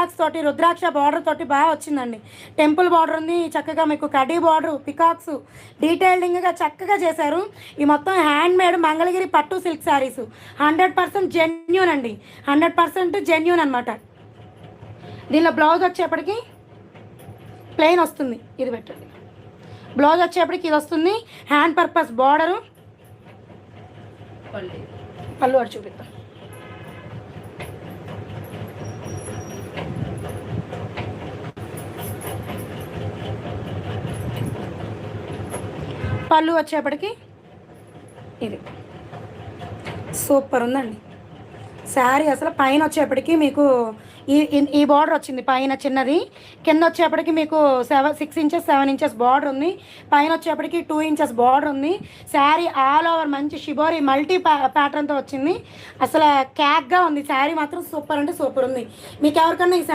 Peacocks తోటి రుద్రాక్ష border తోటి బాగా వచ్చిందండి. టెంపుల్ బార్డర్ ఉంది, చక్కగా మీకు కడీ బార్డర్, పికాక్స్ డీటెయిలింగ్గా చక్కగా చేశారు. ఈ మొత్తం హ్యాండ్ మేడ్ మంగళగిరి పట్టు సిల్క్ శారీస్ 100% జెన్యూన్ అండి, 100% జెన్యూన్ అనమాట. దీనిలో బ్లౌజ్ వచ్చేప్పటికి ప్లెయిన్ వస్తుంది, ఇది పెట్టండి. బ్లౌజ్ వచ్చేప్పటికి ఇది వస్తుంది, హ్యాండ్ పర్పస్ బార్డరు, పళ్ళు వాడు చూపిద్దాం. పళ్ళు వచ్చేప్పటికి ఇది సూపర్ ఉందండి శారీ. అసలు పైన వచ్చేప్పటికి మీకు ఈ బార్డర్ వచ్చింది, పైన చిన్నది, కింద వచ్చేప్పటికి మీకు 6 ఇంచెస్ 7 ఇంచెస్ బార్డర్ ఉంది, పైన వచ్చేప్పటికి 2 ఇంచెస్ బార్డర్ ఉంది. శారీ ఆల్ ఓవర్ మంచి షిబోరి మల్టీ ప్యాటర్న్తో వచ్చింది. అసలు క్యాక్గా ఉంది శారీ, మాత్రం సూపర్ అంటే సూపర్ ఉంది. మీకు ఎవరికన్నా ఈ